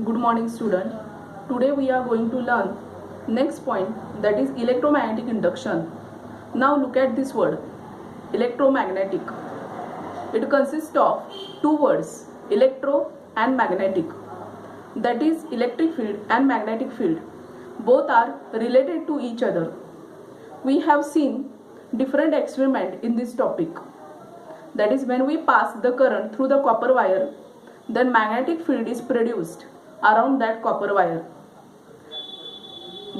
Good morning student. Today we are going to learn next point, that is electromagnetic induction. Now look at this word electromagnetic. It consists of two words, electro and magnetic. That is electric field and magnetic field. Both are related to each other. We have seen different experiment in this topic. That is, when we pass the current through the copper wire, then magnetic field is produced around that copper wire.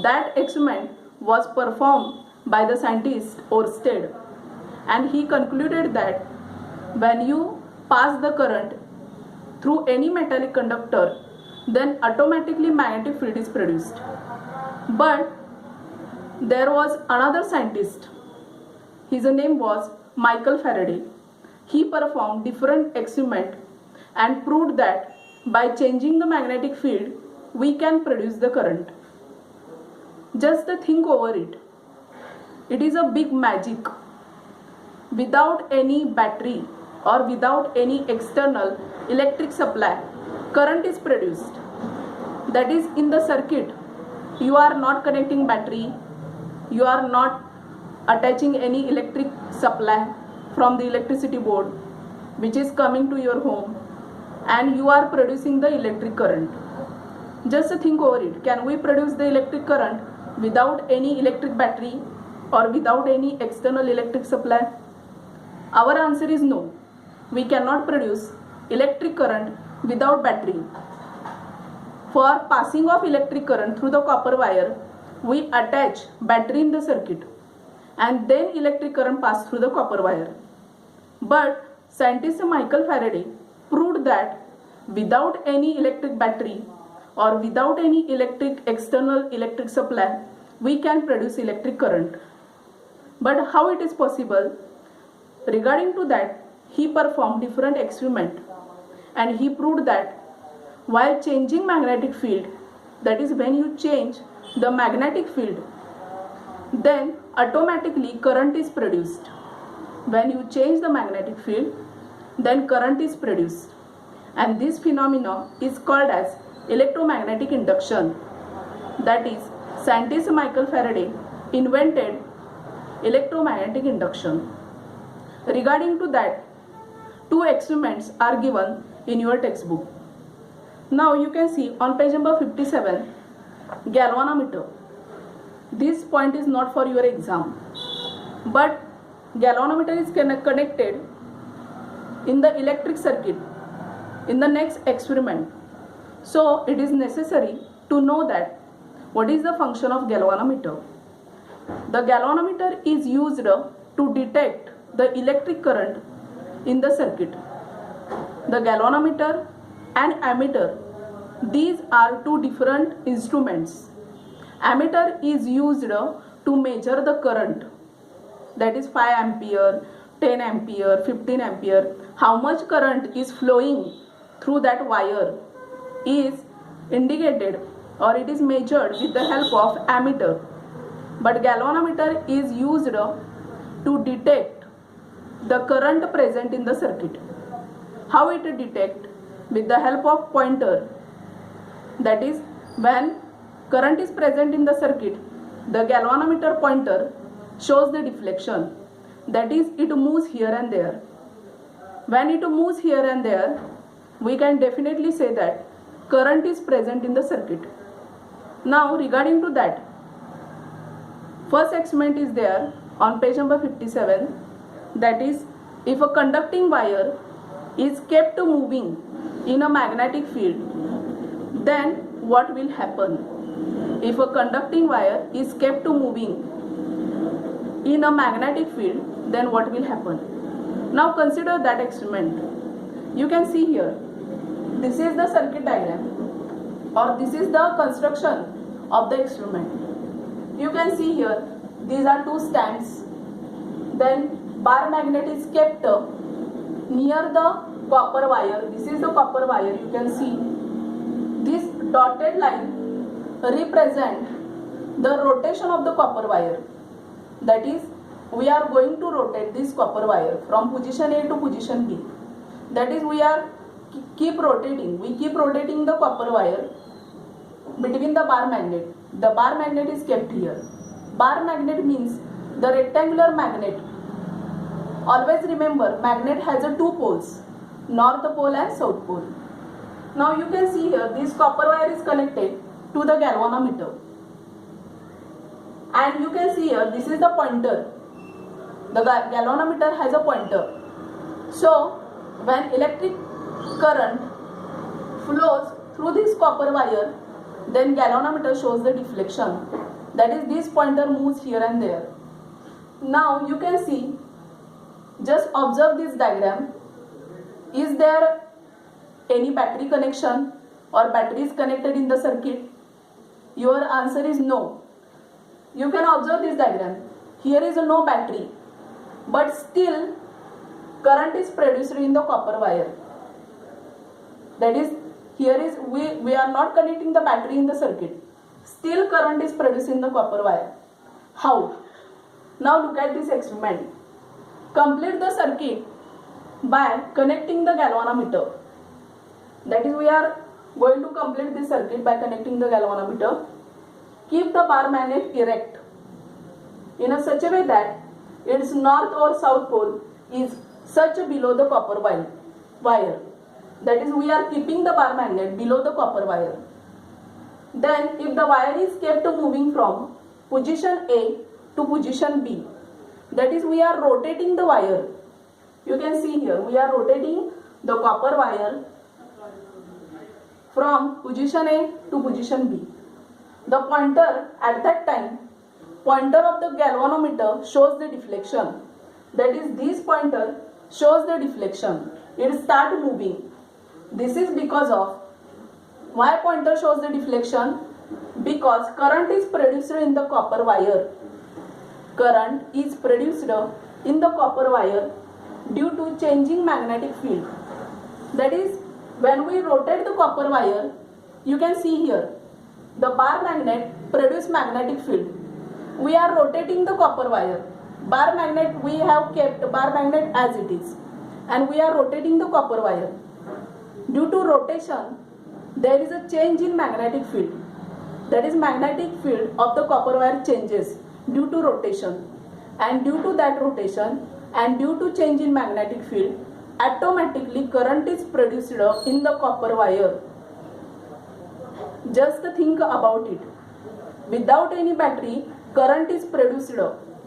That experiment was performed by the scientist Ørsted, and he concluded that when you pass the current through any metallic conductor, then automatically magnetic field is produced. But there was another scientist, his name was Michael Faraday. He performed different experiment and proved that by changing the magnetic field, we can produce the current. Just think over it. It is a big magic. Without any battery or without any external electric supply, current is produced. That is, in the circuit, you are not connecting battery, you are not attaching any electric supply from the electricity board which is coming to your home, and you are producing the electric current. Just think over it. Can we produce the electric current without any electric battery or without any external electric supply? Our answer is no. We cannot produce electric current without battery. For passing of electric current through the copper wire, we attach battery in the circuit and then electric current pass through the copper wire. But scientist Michael Faraday proved that without any electric battery or without any external electric supply, we can produce electric current. But how it is possible? Regarding to that, he performed different experiment and he proved that while changing magnetic field, that is, when you change the magnetic field, then automatically current is produced. When you change the magnetic field, then current is produced, and this phenomenon is called as electromagnetic induction. That is, scientist Michael Faraday invented electromagnetic induction. Regarding to that, two experiments are given in your textbook. Now you can see on page number 57, galvanometer. This point is not for your exam, but galvanometer is connected in the electric circuit in the next experiment. So it is necessary to know that what is the function of galvanometer. The galvanometer is used to detect the electric current in the circuit. The galvanometer and ammeter, these are two different instruments. Ammeter is used to measure the current, that is 5 ampere, 10 ampere, 15 ampere. How much current is flowing through that wire is indicated or it is measured with the help of ammeter. But galvanometer is used to detect the current present in the circuit. How it detect? With the help of pointer. That is, when current is present in the circuit, the galvanometer pointer shows the deflection. That is, it moves here and there. When it moves here and there, we can definitely say that current is present in the circuit. Now regarding to that, first experiment is there on page number 57. That is, if a conducting wire is kept moving in a magnetic field, then what will happen? If a conducting wire is kept moving in a magnetic field, then what will happen? Now consider that experiment. You can see here, this is the circuit diagram, or this is the construction of the experiment. You can see here, these are two stands. Then bar magnet is kept near the copper wire. This is the copper wire. You can see this dotted line represent the rotation of the copper wire. That is, we are going to rotate this copper wire from position A to position B. That is, we are keep rotating. We keep rotating the copper wire between the bar magnet. The bar magnet is kept here. Bar magnet means the rectangular magnet. Always remember, magnet has a two poles, north pole and south pole. Now you can see here, this copper wire is connected to the galvanometer. And you can see here, this is the pointer. The galvanometer has a pointer. So when electric current flows through this copper wire, then galvanometer shows the deflection. That is, this pointer moves here and there. Now you can see, just observe this diagram. Is there any battery connection or battery is connected in the circuit? Your answer is no. You can observe this diagram. Here is no battery, but still current is produced in the copper wire. That is, here is we are not connecting the battery in the circuit. Still current is produced in the copper wire. How? Now look at this experiment. Complete the circuit by connecting the galvanometer. That is, we are going to complete this circuit by connecting the galvanometer. Keep the bar magnet erect in a such a way that its north or south pole is such below the copper wire. That is, we are keeping the bar magnet below the copper wire. Then if the wire is kept moving from position A to position B, that is, we are rotating the wire. You can see here, we are rotating the copper wire from position A to position B. The pointer at that time, pointer of the galvanometer shows the deflection. That is, this pointer shows the deflection. It starts moving. This is because of, why pointer shows the deflection? Because current is produced in the copper wire. Current is produced in the copper wire due to changing magnetic field. That is, when we rotate the copper wire, you can see here, the bar magnet produces magnetic field. We are rotating the copper wire. Bar magnet, we have kept bar magnet as it is, and we are rotating the copper wire. Due to rotation, there is a change in magnetic field. That is, magnetic field of the copper wire changes due to rotation, and due to that rotation and due to change in magnetic field, automatically current is produced in the copper wire. Just think about it. Without any battery, current is produced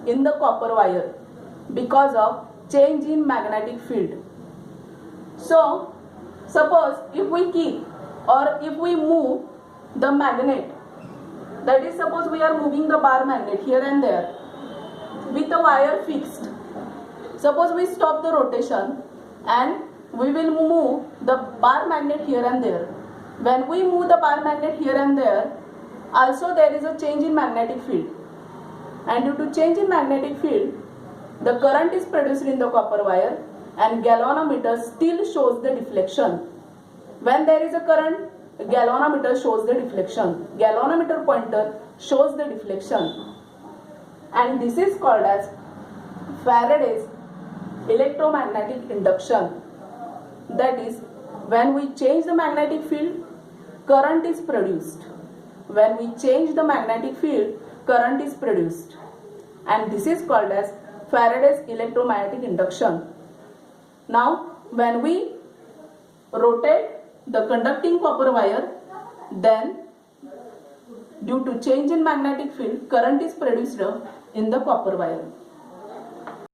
in the copper wire because of change in magnetic field. So suppose if we keep or if we move the magnet, that is, suppose we are moving the bar magnet here and there with the wire fixed. Suppose we stop the rotation and we will move the bar magnet here and there. When we move the bar magnet here and there, also there is a change in magnetic field. And due to change in magnetic field, the current is produced in the copper wire and galvanometer still shows the deflection. When there is a current, galvanometer shows the deflection. Galvanometer pointer shows the deflection. And this is called as Faraday's electromagnetic induction. That is, when we change the magnetic field, current is produced. When we change the magnetic field, current is produced. And this is called as Faraday's electromagnetic induction. Now, when we rotate the conducting copper wire, then due to change in magnetic field, current is produced in the copper wire.